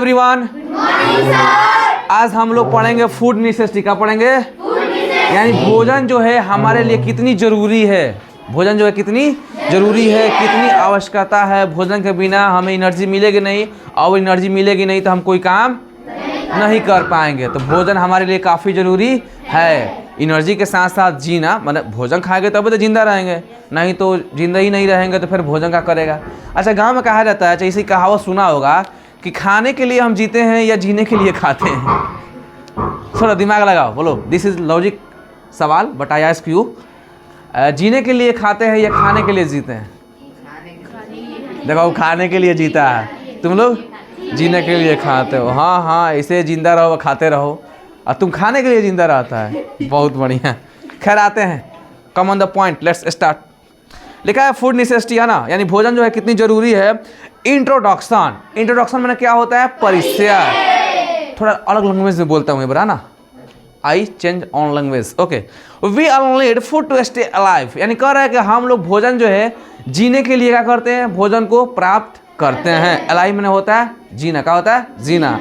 Everyone, आज हम लोग पढ़ेंगे फूड नेसेसिटी। क्या पढ़ेंगे? यानी भोजन जो है हमारे लिए कितनी जरूरी है, भोजन जो है कितनी जरूरी है, कितनी आवश्यकता है। भोजन के बिना हमें एनर्जी मिलेगी नहीं, और एनर्जी मिलेगी नहीं तो हम कोई काम नहीं कर पाएंगे। तो भोजन हमारे लिए काफ़ी ज़रूरी है। एनर्जी के साथ साथ जीना, मतलब भोजन खाएंगे तभी तो जिंदा रहेंगे, नहीं तो जिंदा ही नहीं रहेंगे तो फिर भोजन क्या करेगा। अच्छा, गांव में कहा जाता है, अच्छा इसी कहावत सुना होगा कि खाने के लिए हम जीते हैं या जीने के लिए खाते हैं। थोड़ा दिमाग लगाओ, बोलो दिस इज लॉजिक सवाल, बट आई आस्क यू, जीने के लिए खाते हैं या खाने के लिए जीते हैं? देखो, खाने के लिए जीता है, तुम लोग जीने के लिए खाते हो। हाँ हाँ, ऐसे जिंदा रहो, खाते रहो, और तुम खाने के लिए जिंदा रहता है। बहुत बढ़िया। खैर आते हैं, come on the point, let's start. लिखा है फूड नेसेसिटी, है ना, यानी भोजन जो है कितनी जरूरी है। इंट्रोडक्शन में क्या होता है? परिचय। थोड़ा अलग लैंग्वेज में बोलता हूँ बरा ना, I change on language. Okay, we all need food to stay alive, यानी कह रहा है कि हम लोग भोजन जो है जीने के लिए क्या करते हैं? भोजन को प्राप्त करते हैं। अलाइव में होता है जीना, क्या होता है? जीना।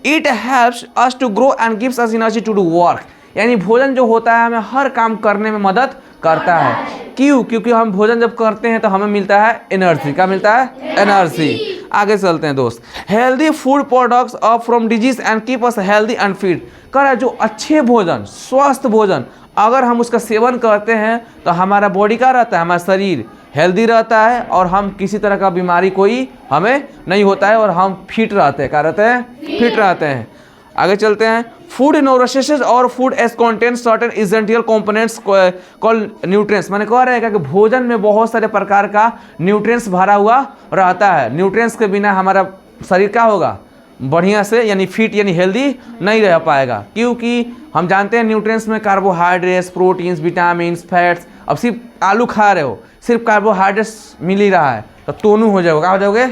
It helps us to grow and gives us energy to do work, यानी भोजन जो होता है हमें हर काम करने में मदद करता है। क्यों? क्योंकि हम भोजन जब करते हैं तो हमें मिलता है एनर्जी। क्या मिलता है? एनर्जी। आगे चलते हैं दोस्त। Healthy food products of from disease and keep us healthy and fit. कह रहा है जो अच्छे भोजन, स्वस्थ भोजन अगर हम उसका सेवन करते हैं तो हमारा बॉडी का रहता है, हमारा शरीर हेल्दी रहता है और हम किसी तरह का बीमारी कोई हमें नहीं होता है और हम फिट रहते हैं। क्या रहते हैं? फिट रहते हैं। आगे चलते हैं। फूड न्यूट्रिशंस और food as content certain essential components called nutrients, मैंने कह रहा है कि भोजन में बहुत सारे प्रकार का न्यूट्रिएंट्स भरा हुआ रहता है। न्यूट्रिएंट्स के बिना हमारा शरीर क्या होगा? बढ़िया से, यानी फिट यानी हेल्दी नहीं रह पाएगा। क्योंकि हम जानते हैं न्यूट्रिएंट्स में कार्बोहाइड्रेट्स, प्रोटीन्स, विटामिन, फैट्स। अब सिर्फ आलू खा रहे हो, सिर्फ कार्बोहाइड्रेट्स मिल ही रहा है तो तोनू हो जाओगे। क्या हो जाओगे?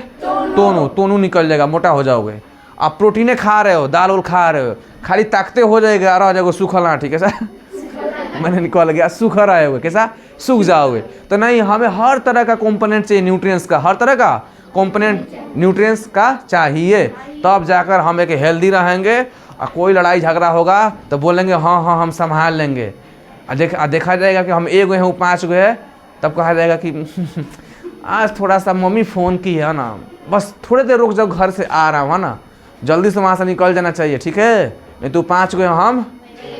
तोनू निकल जाएगा, मोटा हो जाओगे। आप प्रोटीने खा रहे हो, दाल उल खा रहे हो, खाली ताकते हो जाएगा और हो जाओगे सूखल आठी। कैसा? मैंने निकल गया, सूखा रहेगा। कैसा? सूख जाओगे। तो नहीं, हमें हर तरह का कंपोनेंट चाहिए न्यूट्रिएंट्स का, हर तरह का कंपोनेंट न्यूट्रिएंट्स का चाहिए, तब जाकर हम एक हेल्दी रहेंगे। और कोई लड़ाई झगड़ा होगा तो बोलेंगे हाँ हाँ हम संभाल लेंगे। देखा जाएगा कि हम एक गो हैं वो 5 गो है, तब कहा जाएगा कि आज थोड़ा सा मम्मी फ़ोन की है ना, बस थोड़ी देर रुक जाओ, घर से आ रहा हूँ, है ना, जल्दी से वहाँ से निकल जाना चाहिए, ठीक है? नहीं तो 5 गो हम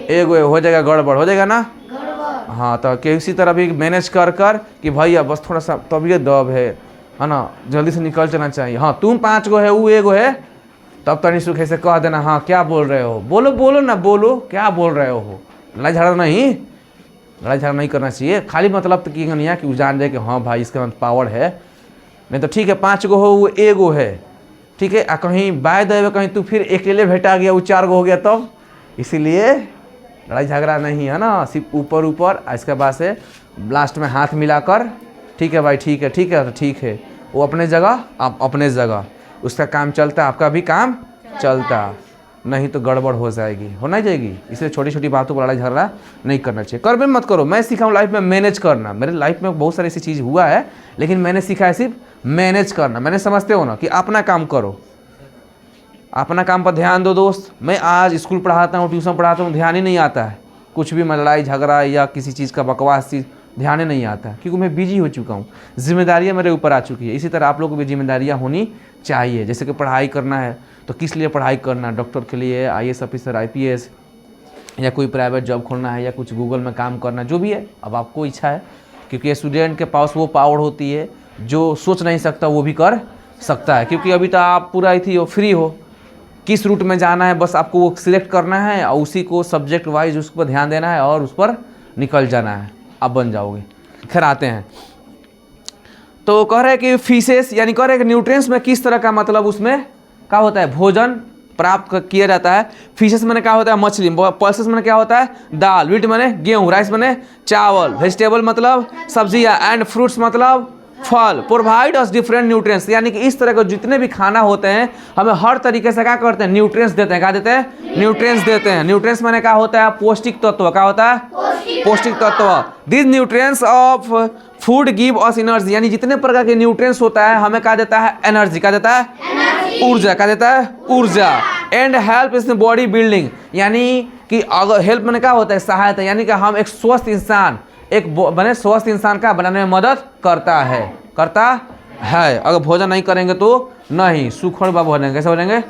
एक गो हो जाएगा, गड़बड़ हो जाएगा ना। हाँ, तो किसी तरह भी मैनेज कर कि भैया बस थोड़ा सा तबीयत दब है ना, जल्दी से निकल जाना चाहिए। हाँ, तुम 5 गो है, वो एक गो है, तब तनी सुखे से कह देना हाँ क्या बोल रहे हो, बोलो ना, बोलो क्या बोल रहे हो। लड़ाई झगड़ा नहीं करना चाहिए। खाली मतलब तो कि नहीं है कि वो जान जाए कि हाँ भाई इसके अंदर पावर है। नहीं तो ठीक है 5 गो हो, वो एक गो है, ठीक है। कहीं बाय देवे कहीं तू फिर अकेले भेटा गया, वो 4 गो हो गया, तब इसीलिए लड़ाई झगड़ा नहीं, है ना, सिर्फ ऊपर। इसके बाद से लास्ट में हाथ मिलाकर ठीक है भाई, ठीक है तो ठीक है, वो अपने जगह आप अपने जगह, उसका काम चलता, आपका भी काम चलता, नहीं तो गड़बड़ हो जाएगी, हो नहीं जाएगी। इसलिए छोटी छोटी बातों पर लड़ाई झगड़ा नहीं करना चाहिए। कर भी मत करो। मैं सीखा हूँ लाइफ में मैनेज करना। मेरे लाइफ में बहुत सारी ऐसी चीज़ हुआ है, लेकिन मैंने सीखा है सिर्फ मैनेज करना। मैंने समझते हो ना कि अपना काम करो, अपना काम पर ध्यान दो दोस्त। मैं आज स्कूल पढ़ाता हूँ, ट्यूशन पढ़ाता हूँ, ध्यान ही नहीं आता है कुछ भी, लड़ाई झगड़ा या किसी चीज़ का बकवास चीज़ ध्यान ही नहीं आता है, क्योंकि मैं बिजी हो चुका हूँ, जिम्मेदारियाँ मेरे ऊपर आ चुकी है। इसी तरह आप लोगों को भी जिम्मेदारियाँ होनी चाहिए। जैसे कि पढ़ाई करना है तो किस लिए पढ़ाई करना? डॉक्टर के लिए, IAS ऑफिसर, IPS, या कोई प्राइवेट जॉब खोलना है, या कुछ गूगल में काम करना, जो भी है। अब आपको इच्छा है, क्योंकि स्टूडेंट के पास वो पावर होती है जो सोच नहीं सकता वो भी कर सकता है। क्योंकि अभी तो आप पूरा फ्री हो, किस रूट में जाना है बस आपको वो सिलेक्ट करना है और उसी को सब्जेक्ट वाइज उस पर ध्यान देना है और उस पर निकल जाना है, आप बन जाओगे। खैर आते हैं, तो कह रहे हैं कि फिशेस, यानी कह रहे हैं कि न्यूट्रिएंट्स में किस तरह का, मतलब उसमें क्या होता है? भोजन प्राप्त किया जाता है। फिशेस मैंने क्या होता है? मछली। पल्सेस मैंने क्या होता है? दाल। व्हीट मैंने गेहूँ। राइस मैंने चावल। वेजिटेबल मतलब सब्जियाँ। एंड फ्रूट्स मतलब फल। प्रोवाइड अस डिफरेंट न्यूट्रिएंट्स, यानी कि इस तरह के जितने भी खाना होते हैं हमें हर तरीके से क्या करते हैं? न्यूट्रिएंट्स देते हैं। क्या देते हैं? न्यूट्रिएंट्स देते हैं। न्यूट्रिएंट्स मैंने क्या होता है? पौष्टिक तत्व। क्या होता है? पौष्टिक तत्व। This nutrients of food give us energy, यानी जितने प्रकार के न्यूट्रिएंट्स होता है हमें क्या देता है? एनर्जी। क्या देता है? ऊर्जा, क्या देता है? ऊर्जा। एंड हेल्प इस बॉडी बिल्डिंग, यानी कि अगर हेल्प में क्या होता है? सहायता, यानी कि हम एक स्वस्थ इंसान, बने स्वस्थ इंसान का बनाने में मदद करता है, अगर भोजन नहीं करेंगे तो नहीं, सुखड़ बाबा हो जाएंगे। कैसे हो जाएंगे?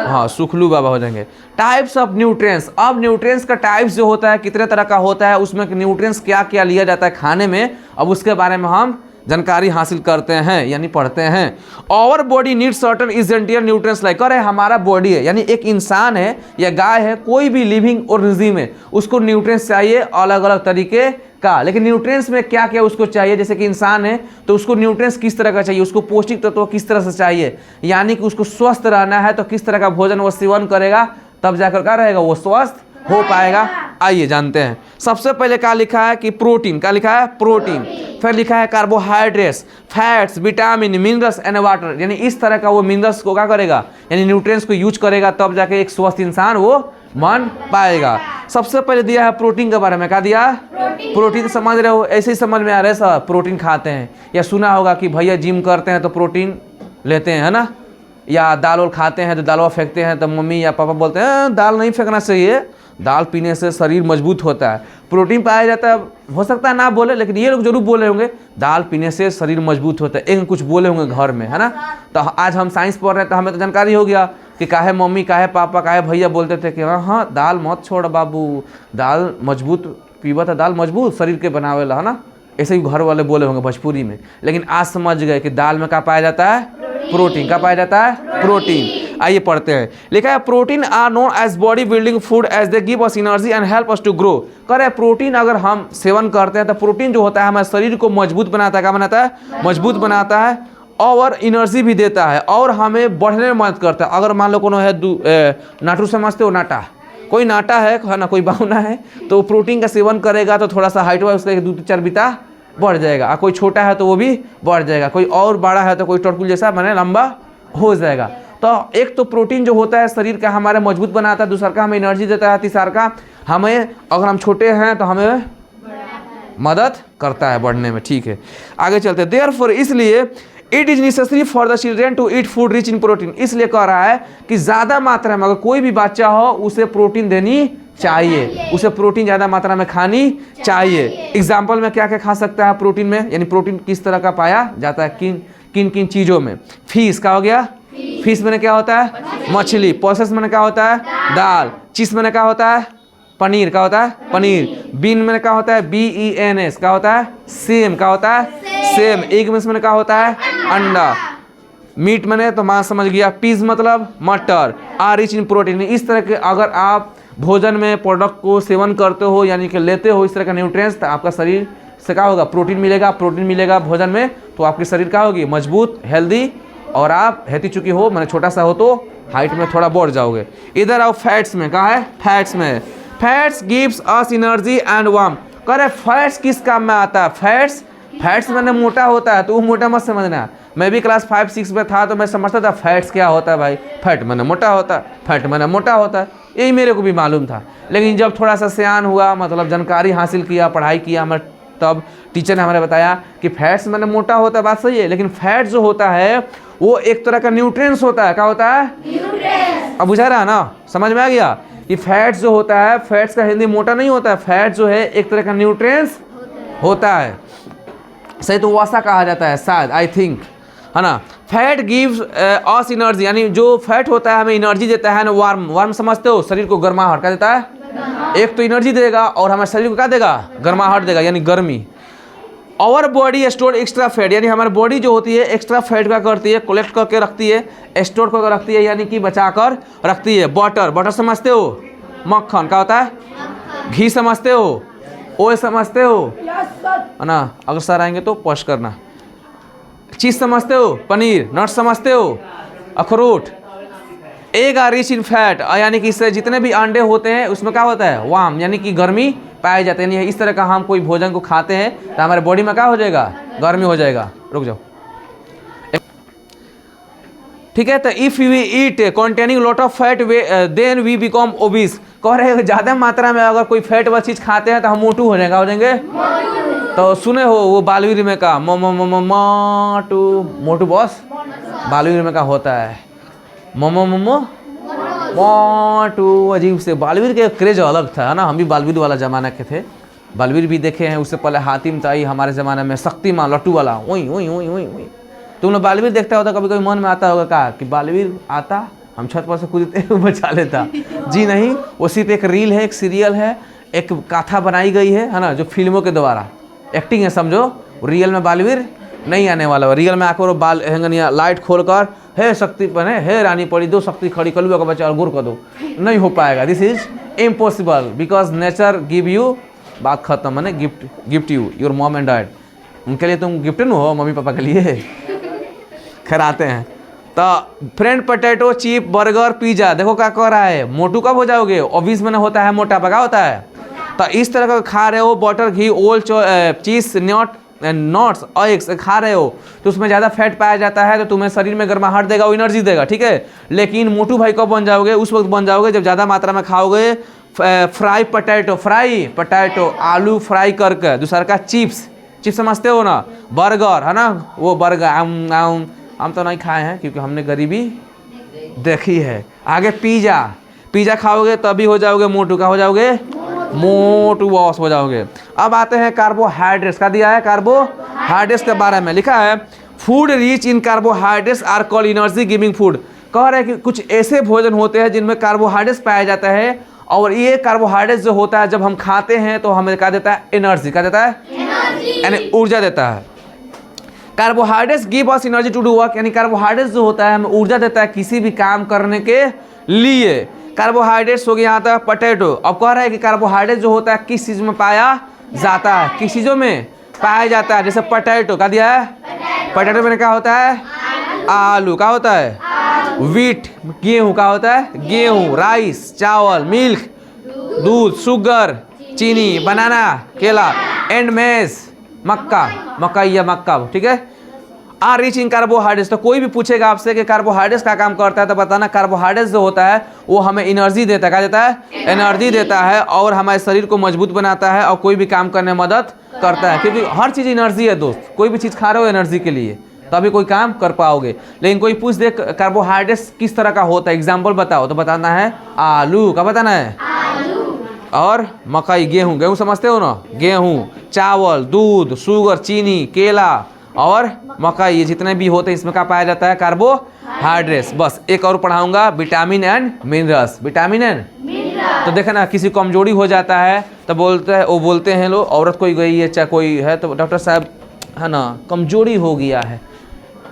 हाँ, सुखलू बाबा हो जाएंगे। टाइप्स ऑफ न्यूट्रिएंट्स, अब न्यूट्रिएंट्स का टाइप्स जो होता है कितने तरह का होता है, उसमें न्यूट्रिएंट्स क्या क्या लिया जाता है खाने में, अब उसके बारे में हम जानकारी हासिल करते हैं यानी पढ़ते हैं। Our body need certain essential nutrients like, अरे हमारा बॉडी है यानी एक इंसान है या गाय है, कोई भी लिविंग ऑर्गेनिज्म है, उसको न्यूट्रिएंट्स चाहिए अलग अलग तरीके का। लेकिन न्यूट्रिएंट्स में क्या क्या उसको चाहिए? जैसे कि इंसान है तो उसको न्यूट्रिएंट्स किस तरह का चाहिए, उसको पौष्टिक तत्व किस तरह से चाहिए, यानी कि उसको स्वस्थ रहना है तो किस तरह का भोजन वो सेवन करेगा, तब जाकर क्या रहेगा, वो स्वस्थ हो पाएगा। आइए जानते हैं। सबसे पहले क्या लिखा है कि प्रोटीन, क्या लिखा है? प्रोटीन। फिर लिखा है carbohydrates, fats, vitamin, minerals and water, यानी इस तरह का वो मिनरल्स को क्या करेगा, यानी न्यूट्रिएंट्स को यूज करेगा, तब जाके एक स्वस्थ इंसान वो बन पाएगा। सबसे पहले दिया है प्रोटीन के बारे में, क्या दिया? प्रोटीन समझ रहे हो? ऐसे ही समझ में आ रहा है सब, प्रोटीन खाते हैं, या सुना होगा कि भैया जिम करते हैं तो प्रोटीन लेते हैं, है ना, या दाल वाल खाते हैं तो दालवा फेंकते हैं, तो मम्मी या पापा बोलते हैं दाल नहीं फेंकना चाहिए, दाल पीने से शरीर मजबूत होता है, प्रोटीन पाया जाता है। हो सकता है ना बोले, लेकिन ये लोग जरूर बोले होंगे दाल पीने से शरीर मजबूत होता है, एक कुछ बोले होंगे घर में, है ना। तो आज हम साइंस पढ़ रहे हैं तो हमें तो जानकारी हो गया कि काहे मम्मी, काहे पापा, काहे भैया बोलते थे कि हाँ दाल मत छोड़ बाबू, दाल मजबूत पीवा था, दाल मजबूत शरीर के बनावेला, है ना, ऐसे ही घर वाले बोले होंगे भोजपुरी में। लेकिन आज समझ गए कि दाल में क्या पाया जाता है? प्रोटीन। क्या पाया जाता है? प्रोटीन। आइए पढ़ते हैं। लिखा है protein are known as body building food as they give us energy and help us to grow. कह रहे प्रोटीन अगर हम सेवन करते हैं तो प्रोटीन जो होता है हमारे शरीर को मजबूत बनाता है। क्या बनाता है? मजबूत बनाता है और एनर्जी भी देता है और हमें बढ़ने में मदद करता है। अगर मान लो कोनो है नाटू, समझते हो नाटा, कोई नाटा है ना, कोई बाहुना है, तो प्रोटीन का सेवन करेगा तो थोड़ा सा हाइट वाइज उसका 2-4 बिता बढ़ जाएगा। कोई छोटा है तो वो भी बढ़ जाएगा, कोई और बड़ा है तो कोई टर्कुल जैसा मैंने लंबा हो जाएगा। तो एक तो प्रोटीन जो होता है शरीर का हमारे मजबूत बनाता है, दूसरा का हमें एनर्जी देता है, तीसरा का हमें अगर हम छोटे हैं तो हमें मदद करता है बढ़ने में। ठीक है, आगे चलते हैं। देयरफॉर, इसलिए it is necessary for the children to eat food rich in protein. इसलिए कह रहा है कि ज़्यादा मात्रा में अगर कोई भी बच्चा हो उसे प्रोटीन देनी चाहिए, उसे प्रोटीन ज़्यादा मात्रा में खानी चाहिए। एग्जाम्पल में क्या क्या खा सकता है प्रोटीन में, यानी प्रोटीन किस तरह का पाया जाता है, किन किन किन चीज़ों में। फिश का हो गया, फिश में क्या होता है? मछली। पल्सेस में क्या होता है? दाल। चीज में क्या होता है? पनीर। क्या होता है? पनीर। बीन में क्या होता है? BENS। क्या होता है? सेम। क्या होता है? सेम। एग में क्या होता है? अंडा। मीट मैंने तो मां समझ गया। पीस मतलब मटर। Are rich in protein. इस तरह के अगर आप भोजन में प्रोडक्ट को सेवन करते हो यानी कि लेते हो इस तरह का न्यूट्रिएंट्स, तो आपका शरीर से क्या होगा? प्रोटीन मिलेगा। प्रोटीन मिलेगा भोजन में तो आपकी शरीर क्या होगी? मजबूत, हेल्दी। और आप हेती चुकी हो, मैंने छोटा सा हो तो हाइट में थोड़ा बढ़ जाओगे। इधर आओ फैट्स में। कहा है? फैट्स में। Fats gives us energy and warm. कह रहे फैट्स किस काम में आता है? फैट्स मैंने मोटा होता है तो वो मोटा मत समझना। मैं भी क्लास 5-6 में था तो मैं समझता था फैट्स क्या होता है भाई, फैट मैंने मोटा होता है, फैट मैंने मोटा होता है, यही मेरे को भी मालूम था। लेकिन जब थोड़ा सा सियान हुआ, मतलब जानकारी हासिल किया, पढ़ाई किया मैं, तब टीचर ने हमें बताया कि फैट्स मैंने मोटा होता है। बात सही है, लेकिन फैट जो होता है वो एक तरह का न्यूट्रिएंट्स होता है। क्या होता है? न्यूट्रिएंट्स। अब बुझा रहा है ना, समझ में आ गया? ये फैट्स जो होता है, फैट्स का हिंदी मोटा नहीं होता है, फैट जो है एक तरह का न्यूट्रिएंट्स होता है। सही तो वसा कहा जाता है शायद, आई थिंक, है ना। फैट गिव्स अस एनर्जी, यानी जो फैट होता है हमें एनर्जी देता है ना। वार्म समझते हो? शरीर को गर्माहट क्या देता है? एक तो एनर्जी देगा और हमारे शरीर को क्या देगा? गर्माहट देगा, यानी गर्मी। Our body store extra fat, यानी हमारी बॉडी जो होती है एक्स्ट्रा फैट क्या करती है? कलेक्ट करके रखती है, स्टोर करके रखती है, यानी कि बचा कर रखती है। बटर समझते हो? मक्खन। क्या होता है? घी समझते हो? ओए समझते हो? है ना, अगर सर आएंगे तो पॉश करना। चीज समझते हो? पनीर। नट्स समझते हो? अखरोट। Egg are rich in fat, यानी कि इससे जितने भी अंडे होते हैं उसमें क्या होता है? वार्म, यानी कि गर्मी पाई जाती है। यानी इस तरह का हम कोई भोजन को खाते हैं तो हमारे बॉडी में क्या हो जाएगा? गर्मी हो जाएगा। रुक जाओ, ठीक है। तो if we eat containing lot of fat then we become obese. कह रहे हैं ज्यादा मात्रा में अगर कोई फैट वाली चीज खाते हैं तो हम मोटू हो जाएंगे। तो सुने हो वो बालवीर में का मोटू बॉस, बालवीर में का होता है मोमो मोमो मोटू। अजीब से बालवीर के क्रेज अलग था, है ना। हम भी बालवीर वाला ज़माना के थे, बालवीर भी देखे हैं। उससे पहले हातिम ताई हमारे ज़माने में, शक्तिमान लट्टू वाला, वही वही वही वही वही। तुम लोग बालवीर देखता होता, कभी कभी मन में आता होगा कहा कि बालवीर आता, हम छत पर से कूदते बचा लेता। जी नहीं, वो सिर्फ एक रील है, एक सीरियल है, एक कथा बनाई गई है ना, जो फिल्मों के द्वारा एक्टिंग है, समझो। रियल में बालवीर नहीं आने वाला। रियल में आकर बाल हेंगनिया लाइट खोलकर हे शक्ति बने, हे रानी पड़ी, दो शक्ति खड़ी, कलुआ का बच्चा और गुर कर दो, नहीं हो पाएगा। This is impossible because nature give you, बात खत्म, मैंने gift you your mom and dad. उनके लिए तुम गिफ्ट न हो, मम्मी पापा के लिए। खैर आते हैं तो friend potato chip burger pizza, देखो क्या कह रहा है, मोटू कब हो जाओगे? ऑब्वियस में होता है मोटापा, क्या होता है? तो इस तरह का खा रहे हो, बटर घी ओल चीज नट्स एग्स खा रहे हो तो उसमें ज़्यादा फैट पाया जाता है, तो तुम्हें शरीर में गर्माहट देगा, वो एनर्जी देगा, ठीक है। लेकिन मोटू भाई कब बन जाओगे? उस वक्त बन जाओगे जब ज़्यादा मात्रा में खाओगे फ्राई पोटैटो, आलू फ्राई करके। दूसरा का चिप्स समझते हो ना, बर्गर, है ना, वो बर्गर हम तो नहीं खाए हैं क्योंकि हमने गरीबी देखी है। आगे पिज़्ज़ा खाओगे तभी हो जाओगे मोटू, का हो जाओगे? मोटू बॉस हो जाओगे। अब आते हैं कार्बोहाइड्रेट्स का दिया है, कार्बोहाइड्रेट्स के बारे में लिखा है food rich in carbohydrates are called energy giving food. कह रहे हैं कि कुछ ऐसे भोजन होते हैं जिनमें कार्बोहाइड्रेट्स पाया जाता है, और ये कार्बोहाइड्रेट्स जो होता है जब हम खाते हैं तो हमें क्या देता है? एनर्जी। क्या देता है? यानी ऊर्जा देता है। Carbohydrates give us energy to do work, यानी कार्बोहाइड्रेट्स जो होता है हमें ऊर्जा देता है किसी भी काम करने के लिए। कार्बोहाइड्रेट्स हो गया यहाँ तक पोटैटो। अब कह रहा है कि कार्बोहाइड्रेट जो होता है किस चीज़ में पाया जाता है? किस चीज़ों में पाया जाता है? जैसे पोटैटो का दिया है, पोटैटो में क्या होता है? आलू। का होता है? व्हीट, गेहूँ। का होता है? गेहूँ। राइस, चावल, मिल्क, दूध, शुगर, चीनी, बनाना, केला, एंड मेज, मक्का या मक्का, ठीक है। Are rich in carbohydrates. तो कोई भी पूछेगा आपसे कि कार्बोहाइड्रेट्स का काम करता है तो बताना कार्बोहाइड्रेट्स जो होता है वो हमें एनर्जी देता है। क्या देता है? एनर्जी देता है, और हमारे शरीर को मजबूत बनाता है और कोई भी काम करने में मदद करता है, क्योंकि हर चीज़ एनर्जी है दोस्त। कोई भी चीज़ खा रहे हो एनर्जी के लिए, तभी कोई काम कर पाओगे। लेकिन कोई पूछ दे कार्बोहाइड्रेट्स किस तरह का होता है, एग्जाम्पल बताओ, तो बताना है आलू। का बताना है? और मकई, गेहूँ समझते हो ना, गेहूँ, चावल, दूध, शुगर, चीनी, केला और मकई, ये जितने भी होते हैं इसमें क्या पाया जाता है? कार्बोहाइड्रेट्स। बस एक और पढ़ाऊंगा, vitamin and minerals. Vitamin and तो देखा ना, किसी कमजोरी हो जाता है तो बोलते हैं लोग, औरत कोई गई है चाहे कोई है तो डॉक्टर साहब है ना कमजोरी हो गया है,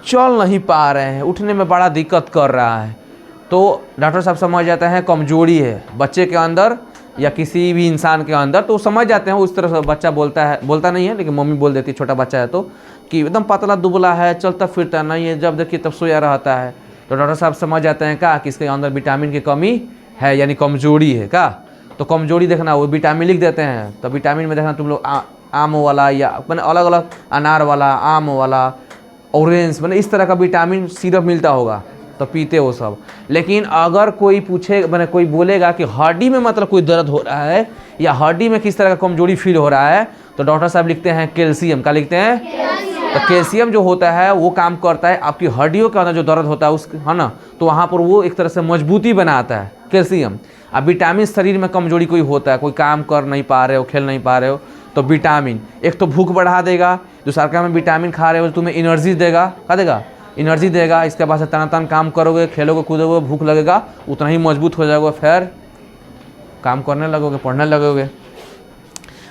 चल नहीं पा रहे हैं, उठने में बड़ा दिक्कत कर रहा है, तो डॉक्टर साहब समझ जाते हैं कमजोरी है बच्चे के अंदर या किसी भी इंसान के अंदर, तो समझ जाते हैं। उस तरह से बच्चा बोलता नहीं है लेकिन मम्मी बोल देती है, छोटा बच्चा है तो, कि एकदम पतला दुबला है, चलता फिरता नहीं है, जब देखिए तब सोया रहता है, तो डॉक्टर साहब समझ जाते हैं क्या कि इसके अंदर विटामिन की कमी है, यानी कमजोरी है। क्या? तो कमजोरी देखना, वो विटामिन लिख देते हैं, तो विटामिन में देखना तुम लोग आम वाला या मैंने अलग अलग अनार वाला, आम वाला, ऑरेंज, मैंने इस तरह का विटामिन सिरप मिलता होगा तो पीते हो सब। लेकिन अगर कोई पूछे, मैंने कोई बोलेगा कि हड्डी में मतलब कोई दर्द हो रहा है या हड्डी में किस तरह का कमजोरी फील हो रहा है, तो डॉक्टर साहब लिखते हैं कैल्शियम। का लिखते हैं? तो कैल्शियम जो होता है वो काम करता है आपकी हड्डियों के अंदर जो दर्द होता है उस, है ना, तो वहाँ पर वो एक तरह से मजबूती बनाता है कैल्शियम। अब विटामिन शरीर में कमजोरी कोई होता है, कोई काम कर नहीं पा रहे हो, खेल नहीं पा रहे हो, तो विटामिन एक तो भूख बढ़ा देगा, दूसरा में विटामिन खा रहे हो तो तुम्हें एनर्जी देगा। क्या देगा? एनर्जी देगा। इसके बाद से तन काम करोगे, खेलोगे, कूदोगे, भूख लगेगा, उतना ही मजबूत हो जाओगे, फिर काम करने लगोगे, पढ़ने लगोगे।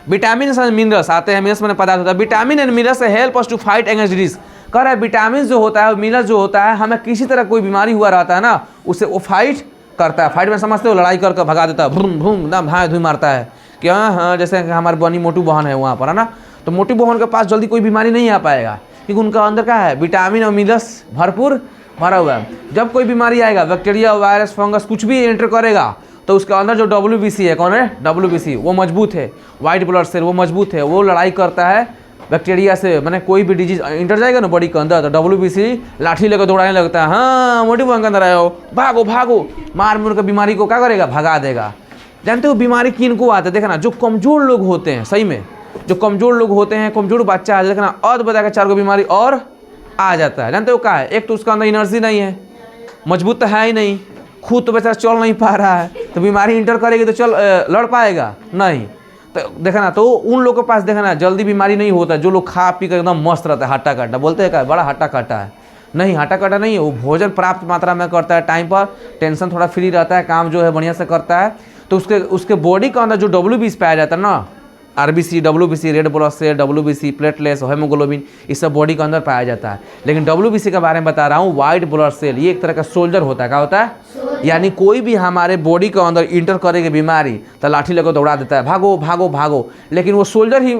विटामिन एंड मिनरल्स आते हैं, मिनरल्स मैंने पदार्थ होता है। Vitamin and minerals help us to fight against disease. कह रहा है विटामिन जो होता है, मिनरल्स जो होता है, हमें किसी तरह कोई बीमारी हुआ रहता है ना, उससे वो फाइट करता है। फाइट में समझते हो, लड़ाई करके भगा देता है, भूम भूम एकदम भाई धुई मारता है कि हाँ, जैसे हमारी बनी मोटू बहन है वहाँ पर, है ना, तो मोटू बहन के पास जल्दी कोई बीमारी नहीं आ पाएगा क्योंकि उनका अंदर क्या है? विटामिन और मिनरल्स भरपूर भरा हुआ है। जब कोई बीमारी आएगा, बैक्टीरिया, वायरस, फंगस कुछ भी एंटर करेगा, तो उसके अंदर जो WBC है, कौन है? WBC, वो मजबूत है, वाइट ब्लड सेल वो मजबूत है, वो लड़ाई करता है बैक्टीरिया से। मैंने कोई भी डिजीज इंटर जाएगा ना बॉडी के अंदर, तो WBC लाठी लेकर दौड़ाने लगता है, हाँ मोटी बहन के अंदर आए हो, भागो भागो, मार मुर के बीमारी को क्या करेगा? भगा देगा। जानते हो बीमारी किन को आता है? देखना, जो कमजोर लोग होते हैं, सही में जो कमजोर लोग होते हैं, कमजोर बच्चा आ जाए, देखना और बता के 4 को बीमारी और आ जाता है। जानते हो क्या है? एक तो उसका अंदर एनर्जी नहीं है, मजबूत तो है ही नहीं, खुद तो बेचारा चल नहीं पा रहा है, तो बीमारी इंटर करेगी तो चल लड़ पाएगा नहीं। तो देखा ना, तो उन लोगों के पास देखा ना जल्दी बीमारी नहीं होता, जो लोग खा पी कर एकदम मस्त रहता है, हट्टा कट्टा बोलते हैं क्या बड़ा हट्टा कट्टा है, नहीं हट्टा कट्टा नहीं है, वो भोजन प्राप्त मात्रा में करता है, टाइम पर, टेंशन थोड़ा फ्री रहता है, काम जो है बढ़िया से करता है, तो उसके बॉडी के अंदर जो WBC पाया जाता है ना, RBC, WBC, red blood cell, WBC, platelets, haemoglobin, ये सब बॉडी के अंदर पाया जाता है। लेकिन WBC के बारे में बता रहा हूँ, वाइट ब्लड सेल, ये एक तरह का सोल्जर होता है। क्या होता है? यानी कोई भी हमारे बॉडी के अंदर इंटर करेगी बीमारी तो लाठी लेकर दौड़ा देता है, भागो भागो भागो, लेकिन वो सोल्जर ही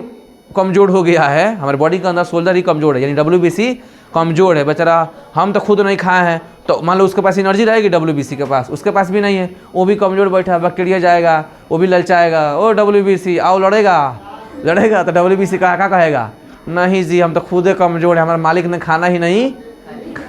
कमजोर हो गया है, हमारे बॉडी के अंदर सोल्जर ही कमजोर है, यानी WBC कमजोर है बेचारा। हम तो खुद नहीं खाए हैं, तो मान लो उसके पास एनर्जी रहेगी WBC के पास, उसके पास भी नहीं है, वो भी कमजोर बैठा है, बैक्टीरिया जाएगा, वो भी ललचाएगा, ओ WBC आओ लड़ेगा तो WBC क्या कहेगा, नहीं जी हम तो खुद कमजोर है, हमारे मालिक ने खाना ही नहीं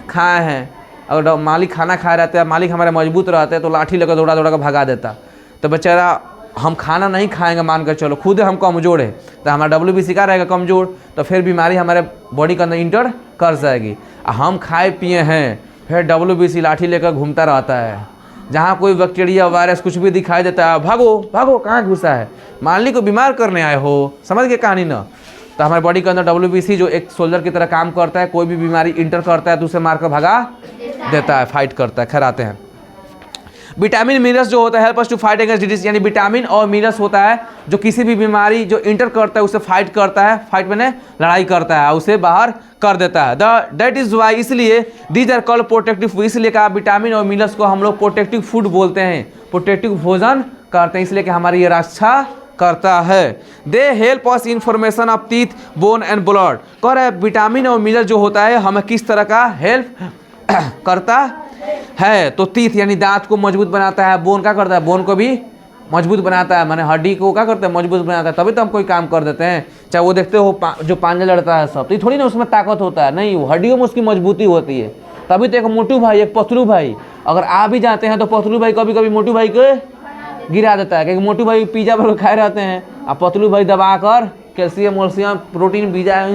खाए हैं। अगर मालिक खाना खाए रहते हैं, मालिक हमारे मजबूत रहते हैं, तो लाठी लेकर दौड़ा दौड़ा कर भगा देता। तो बेचारा हम खाना नहीं खाएंगे मान कर चलो, खुद हम कमज़ोर है, तो हमारा WBC का रहेगा कमज़ोर, तो फिर बीमारी हमारे बॉडी के अंदर इंटर कर जाएगी। हम खाए पिए हैं, फिर WBC लाठी लेकर घूमता रहता है, जहाँ कोई बैक्टीरिया वायरस कुछ भी दिखाई देता है, भागो भागो कहाँ घुसा है, मालिक को बीमार करने आए हो, समझ गए कहानी ना। तो हमारे बॉडी के अंदर WBC जो एक सोल्जर की तरह काम करता है, कोई भी बीमारी इंटर करता है तो उसे मार कर भगा देता है, फाइट करता है। खैर आते हैं विटामिन मिनरल्स जो होता है help us to fight against disease, यानी विटामिन और मिनरल्स होता है जो किसी भी बीमारी जो इंटर करता है उसे फाइट करता है, फाइट मैंने लड़ाई करता है, उसे बाहर कर देता है। दैट इज वाई, इसलिए these are called protective food, इसलिए कहा विटामिन और मिनरल्स को हम लोग प्रोटेक्टिव फूड बोलते हैं, प्रोटेक्टिव भोजन करते हैं, इसलिए कि हमारी ये रक्षा करता है। They help us information of teeth, bone and blood. कह रहे विटामिन और मिनरल जो होता है हमें किस तरह का हेल्प करता है, तो टीथ यानी दांत को मजबूत बनाता है, बोन क्या करता है, बोन को भी मजबूत बनाता है, माने हड्डी को क्या करता है, मजबूत बनाता है, तभी तो हम कोई काम कर देते हैं। चाहे वो देखते हो जो पांजा लड़ता है सब, तो ये थोड़ी ना उसमें ताकत होता है, नहीं, वो हड्डियों में उसकी मजबूती होती है, तभी तो एक मोटू भाई एक पतलू भाई अगर आ भी जाते हैं तो पतलू भाई कभी कभी मोटू भाई को गिरा देता है, क्योंकि मोटू भाई पिज्जा पर खाए रहते हैं, और पतलू भाई दबा कर कैल्शियम वोल्शियम प्रोटीन पिज्जा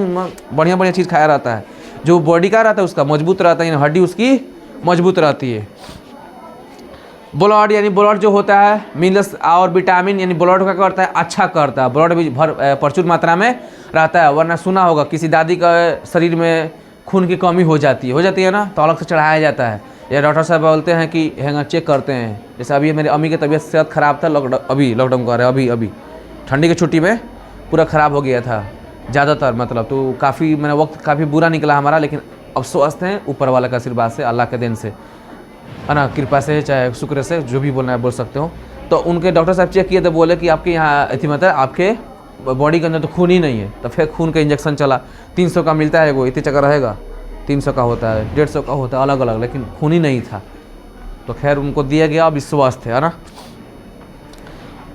बढ़िया बढ़िया चीज़ खाया रहता है, जो बॉडी का रहता है उसका मजबूत रहता है, यानी हड्डी उसकी मजबूत रहती है। ब्लड यानी ब्लड जो होता है मिनरल्स और विटामिन यानी ब्लड का करता है, अच्छा करता है, ब्लड भी प्रचुर मात्रा में रहता है, वरना सुना होगा किसी दादी का शरीर में खून की कमी हो जाती है ना, तो अलग से चढ़ाया जाता है, या डॉक्टर साहब बोलते हैं कि हैंगा चेक करते हैं। जैसे अभी मेरी अम्मी की तबीयत सेहत ख़राब था, लॉकडाउन कर रहे हैं, अभी ठंडी की छुट्टी में पूरा ख़राब हो गया था ज़्यादातर, मतलब तो काफ़ी मैंने वक्त काफ़ी बुरा निकला हमारा, लेकिन अब स्वस्थ हैं ऊपर वाला का आशीर्वाद से, अल्लाह के दिन से, है ना, कृपा से चाहे शुक्र से, जो भी बोलना है बोल सकते हो। तो उनके डॉक्टर साहब चेक किए तो बोले कि आपके यहाँ अथी मतलब आपके बॉडी के अंदर तो खून ही नहीं है, तो फिर खून का इंजेक्शन चला, 300 का मिलता है, वो इतने चक्कर रहेगा, 300 का होता है, 150 का होता है, अलग अलग, लेकिन खून ही नहीं था, तो खैर उनको दिया गया, अब स्वस्थ है ना।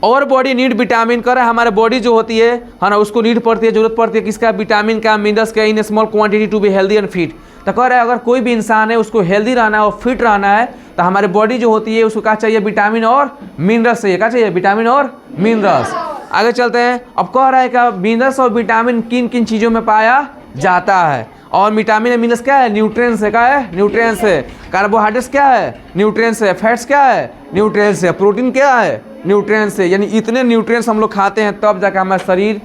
और बॉडी नीड विटामिन कर, हमारे बॉडी जो होती है ना, उसको नीड पड़ती है, जरूरत पड़ती है किसका, विटामिन का, मिनरल्स का, in small quantity to be healthy and fit. तो कह रहे हैं अगर कोई भी इंसान है उसको हेल्दी रहना है और फिट रहना है, तो हमारे बॉडी जो होती है उसको क्या चाहिए, विटामिन और मिनरल्स चाहिए, क्या चाहिए, विटामिन और मिनरल्स। आगे चलते हैं, अब कह रहा है कि मिनरल्स और विटामिन किन किन चीज़ों में पाया जाता है, और विटामिन और मिनरल्स क्या है, न्यूट्रिएंट्स है, क्या है, न्यूट्रिएंट्स है। कार्बोहाइड्रेट्स क्या है, न्यूट्रिएंट्स है। फैट्स क्या है, न्यूट्रिएंट्स है। प्रोटीन क्या है, न्यूट्रिएंट्स है। यानी इतने न्यूट्रिएंट्स हम लोग खाते हैं तब जाकर हमारा शरीर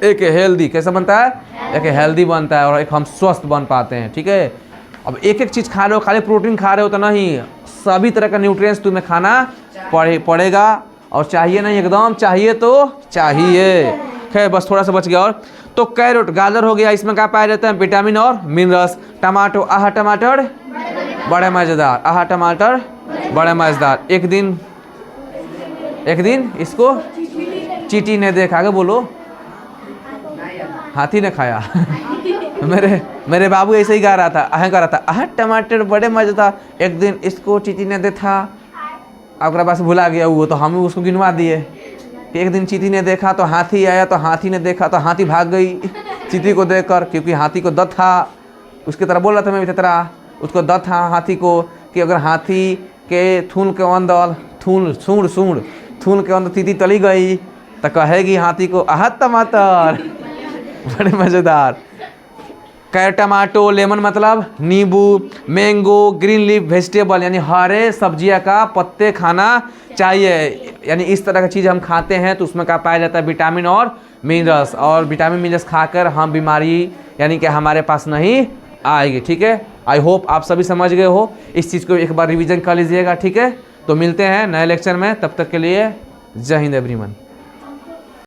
एक हेल्दी कैसे बनता है, एक हेल्दी बनता है, और एक हम स्वस्थ बन पाते हैं। ठीक है, अब एक एक चीज़ खा रहे हो, खाली प्रोटीन खा रहे हो तो नहीं, सभी तरह का न्यूट्रिएंट्स तुम्हें खाना पड़ेगा, और चाहिए नहीं, एकदम चाहिए तो चाहिए। खैर बस थोड़ा सा बच गया। और तो कैरेट गाजर हो गया, इसमें क्या पाया जाता है, विटामिन और मिनरल्स। टमाटो, आहा टमाटर बड़े मज़ेदार, आहा टमाटर बड़े मज़ेदार। एक दिन इसको चींटी ने देखा, आगे बोलो, हाथी ने खाया। मेरे बाबू ऐसे ही गा रहा था, आहा टमाटर बड़े मज़ेदार, एक दिन इसको चींटी ने देखा, अगर बस भुला गया वो, तो हम भी उसको गिनवा दिए। एक दिन चींटी ने देखा तो हाथी आया, तो हाथी ने देखा तो हाथी भाग गई चींटी को देखकर, क्योंकि हाथी को दर्द था, उसकी तरह बोल रहा था मैं भी तरह, उसको दर्द था हाथी को कि अगर हाथी के थून के अंदर थून के अंदर चींटी तली गई तो कहेगी हाथी को, आहा टमाटर बड़े मज़ेदार। टमाटो, लेमन मतलब नींबू, मैंगो, ग्रीन लीफ वेजिटेबल यानी हरे सब्जियां का पत्ते खाना चाहिए। यानी इस तरह की चीज़ हम खाते हैं तो उसमें क्या पाया जाता है, विटामिन और मिनरल्स, और विटामिन मिनरल्स खाकर हम बीमारी यानी कि हमारे पास नहीं आएगी। ठीक है, आई होप आप सभी समझ गए हो। इस चीज़ को एक बार रिवीजन कर लीजिएगा। ठीक है, तो मिलते हैं नए लेक्चर में, तब तक के लिए जय हिंद एवरीवन।